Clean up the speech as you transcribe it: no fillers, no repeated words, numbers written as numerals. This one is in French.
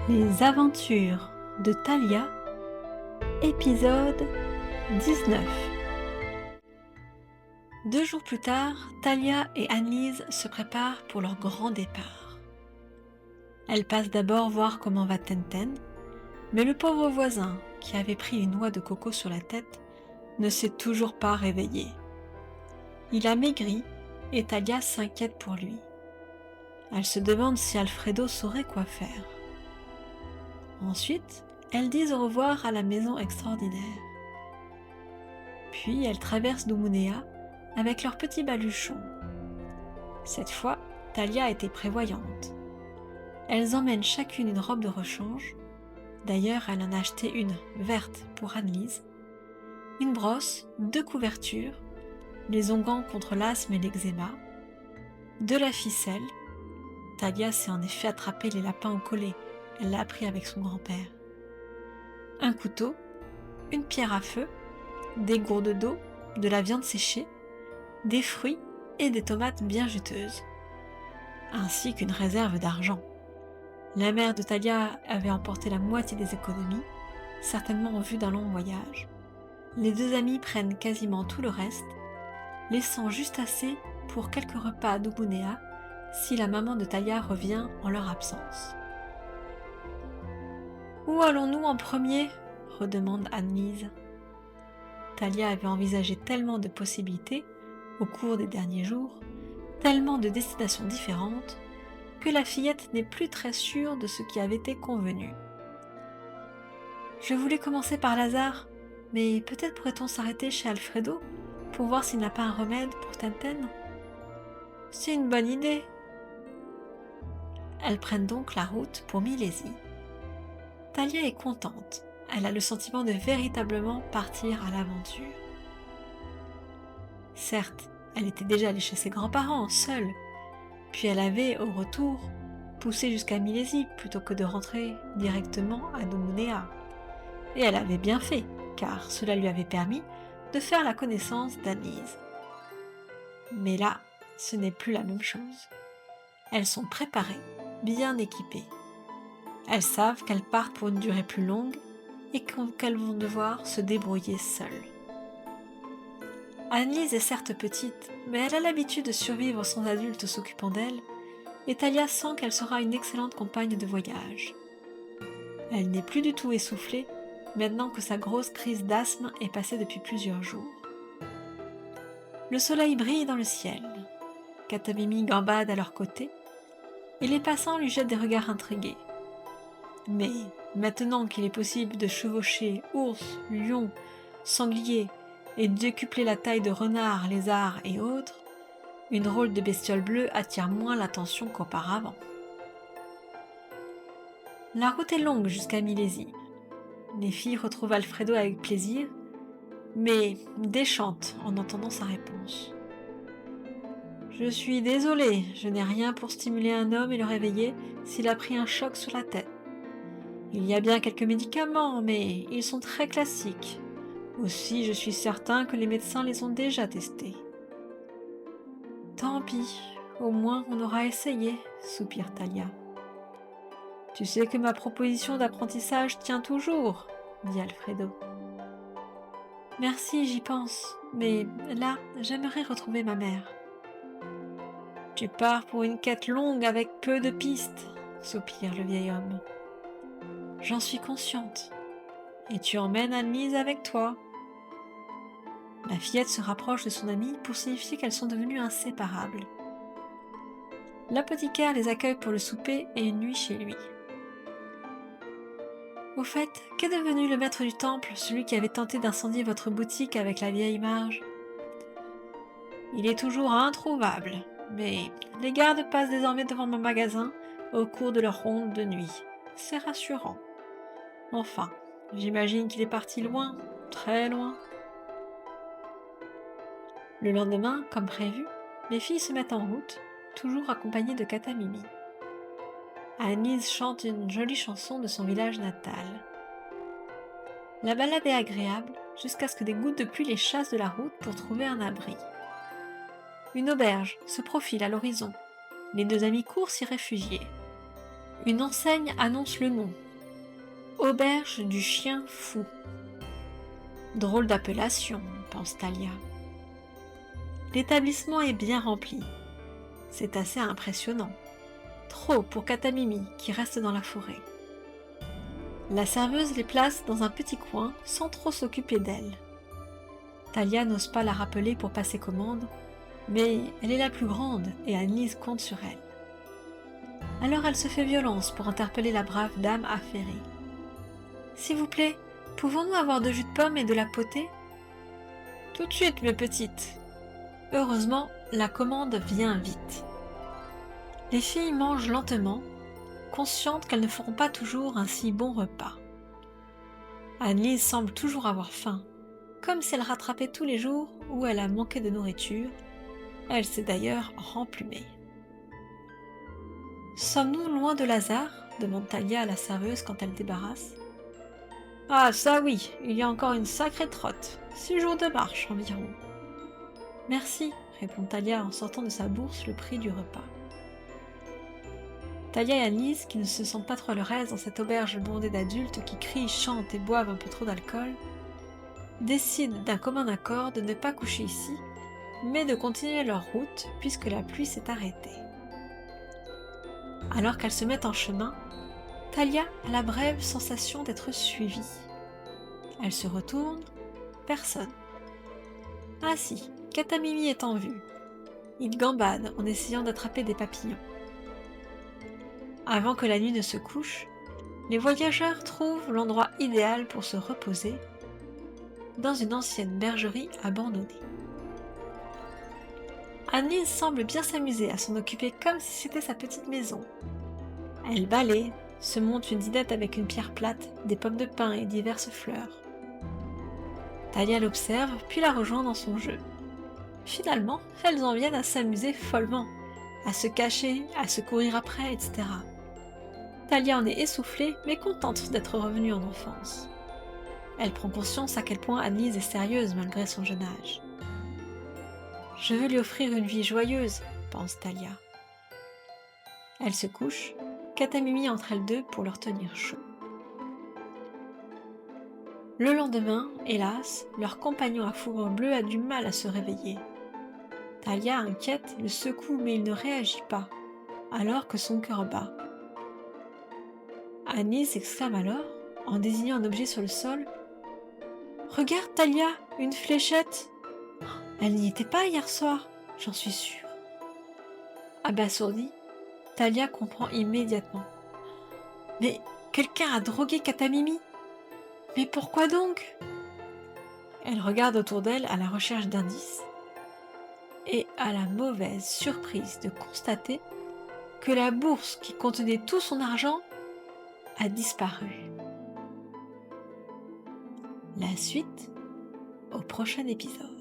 Les aventures de Thalia, épisode 19. 2 jours plus tard, Thalia et Annelise se préparent pour leur grand départ. Elles passent d'abord voir comment va Tenten, mais le pauvre voisin, qui avait pris une noix de coco sur la tête, ne s'est toujours pas réveillé. Il a maigri et Thalia s'inquiète pour lui. Elle se demande si Alfredo saurait quoi faire. Ensuite, elles disent au revoir à la maison extraordinaire. Puis elles traversent Doumounea avec leur petit baluchon. Cette fois, Thalia a été prévoyante. Elles emmènent chacune une robe de rechange. D'ailleurs, elle en a acheté une verte pour Annelise, une brosse, 2 couvertures, les onguents contre l'asthme et l'eczéma, de la ficelle. Thalia sait en effet attraper les lapins au collet. Elle l'a appris avec son grand-père. Un couteau, une pierre à feu, des gourdes d'eau, de la viande séchée, des fruits et des tomates bien juteuses, ainsi qu'une réserve d'argent. La mère de Thalia avait emporté la moitié des économies, certainement en vue d'un long voyage. Les 2 amies prennent quasiment tout le reste, laissant juste assez pour quelques repas à Doumounea si la maman de Thalia revient en leur absence. « Où allons-nous en premier ?» redemande Annelise. Thalia avait envisagé tellement de possibilités au cours des derniers jours, tellement de destinations différentes, que la fillette n'est plus très sûre de ce qui avait été convenu. « Je voulais commencer par Lazare, mais peut-être pourrait-on s'arrêter chez Alfredo pour voir s'il n'a pas un remède pour Tenten ? » ?»« C'est une bonne idée. » Elles prennent donc la route pour Milésie. Thalia est contente, elle a le sentiment de véritablement partir à l'aventure. Certes, elle était déjà allée chez ses grands-parents, seule, puis elle avait, au retour, poussé jusqu'à Milésie plutôt que de rentrer directement à Doumounea. Et elle avait bien fait, car cela lui avait permis de faire la connaissance d'Annelise. Mais là, ce n'est plus la même chose. Elles sont préparées, bien équipées. Elles savent qu'elles partent pour une durée plus longue et qu'elles vont devoir se débrouiller seules. Annelise est certes petite, mais elle a l'habitude de survivre sans adulte s'occupant d'elle, et Thalia sent qu'elle sera une excellente compagne de voyage. Elle n'est plus du tout essoufflée, maintenant que sa grosse crise d'asthme est passée depuis plusieurs jours. Le soleil brille dans le ciel, Katamimi gambade à leur côté, et les passants lui jettent des regards intrigués. Mais maintenant qu'il est possible de chevaucher ours, lions, sangliers et de décupler la taille de renards, lézards et autres, une drôle de bestiole bleue attire moins l'attention qu'auparavant. La route est longue jusqu'à Milésie. Les filles retrouvent Alfredo avec plaisir, mais déchantent en entendant sa réponse. « Je suis désolée, je n'ai rien pour stimuler un homme et le réveiller s'il a pris un choc sur la tête. Il y a bien quelques médicaments, mais ils sont très classiques. Aussi, je suis certain que les médecins les ont déjà testés. »« Tant pis, au moins on aura essayé, » soupire Thalia. « Tu sais que ma proposition d'apprentissage tient toujours, » dit Alfredo. « Merci, j'y pense, mais là, j'aimerais retrouver ma mère. »« Tu pars pour une quête longue avec peu de pistes, » soupire le vieil homme. « J'en suis consciente. Et tu emmènes Annelise avec toi. » La fillette se rapproche de son amie pour signifier qu'elles sont devenues inséparables. L'apothicaire les accueille pour le souper et une nuit chez lui. « Au fait, qu'est devenu le maître du temple, celui qui avait tenté d'incendier votre boutique avec la vieille Marge ? » ?»« Il est toujours introuvable, mais les gardes passent désormais devant mon magasin au cours de leur ronde de nuit. C'est rassurant. Enfin, j'imagine qu'il est parti loin, très loin. » Le lendemain, comme prévu, les filles se mettent en route, toujours accompagnées de Katamimi. Annelise chante une jolie chanson de son village natal. La balade est agréable jusqu'à ce que des gouttes de pluie les chassent de la route pour trouver un abri. Une auberge se profile à l'horizon. Les 2 amies courent s'y réfugier. une enseigne annonce le nom. Auberge du chien fou. Drôle d'appellation, pense Talia. L'établissement est bien rempli. C'est assez impressionnant. Trop pour Katamimi qui reste dans la forêt. La serveuse les place dans un petit coin sans trop s'occuper d'elle. Talia n'ose pas la rappeler pour passer commande, mais elle est la plus grande et Annelise compte sur elle. Alors elle se fait violence pour interpeller la brave dame affairée. « S'il vous plaît, pouvons-nous avoir de jus de pomme et de la potée ?»« Tout de suite, mes petites. » Heureusement, la commande vient vite. Les filles mangent lentement, conscientes qu'elles ne feront pas toujours un si bon repas. Annelise semble toujours avoir faim, comme si elle rattrapait tous les jours où elle a manqué de nourriture. Elle s'est d'ailleurs remplumée. « Sommes-nous loin de Lazare ?» demande Talia à la serveuse quand elle débarrasse. « Ah ça oui, il y a encore une sacrée trotte, 6 jours de marche environ. »« Merci, » répond Talia en sortant de sa bourse le prix du repas. Talia et Annelise, qui ne se sentent pas trop à leur aise dans cette auberge bondée d'adultes qui crient, chantent et boivent un peu trop d'alcool, décident d'un commun accord de ne pas coucher ici, mais de continuer leur route puisque la pluie s'est arrêtée. Alors qu'elles se mettent en chemin, Talia a la brève sensation d'être suivie. Elle se retourne, personne. Ah si, Katamimi est en vue. Il gambade en essayant d'attraper des papillons. Avant que la nuit ne se couche, les voyageurs trouvent l'endroit idéal pour se reposer, dans une ancienne bergerie abandonnée. Annelise semble bien s'amuser à s'en occuper comme si c'était sa petite maison. Elle balaie, se monte une dînette avec une pierre plate, des pommes de pin et diverses fleurs. Talia l'observe puis la rejoint dans son jeu. Finalement, elles en viennent à s'amuser follement, à se cacher, à se courir après, etc. Talia en est essoufflée mais contente d'être revenue en enfance. Elle prend conscience à quel point Annelise est sérieuse malgré son jeune âge. « Je veux lui offrir une vie joyeuse, » pense Talia. Elle se couche, Katamimi entre elles deux pour leur tenir chaud. Le lendemain, hélas, leur compagnon à fourrure bleue a du mal à se réveiller. Talia, inquiète, le secoue mais il ne réagit pas, alors que son cœur bat. Annelise s'exclame alors, en désignant un objet sur le sol. « Regarde Talia, une fléchette !» Elle n'y était pas hier soir, j'en suis sûre. Abasourdie, Talia comprend immédiatement. Mais quelqu'un a drogué Katamimi. Mais pourquoi donc? Elle regarde autour d'elle à la recherche d'indices et a la mauvaise surprise de constater que la bourse qui contenait tout son argent a disparu. La suite au prochain épisode.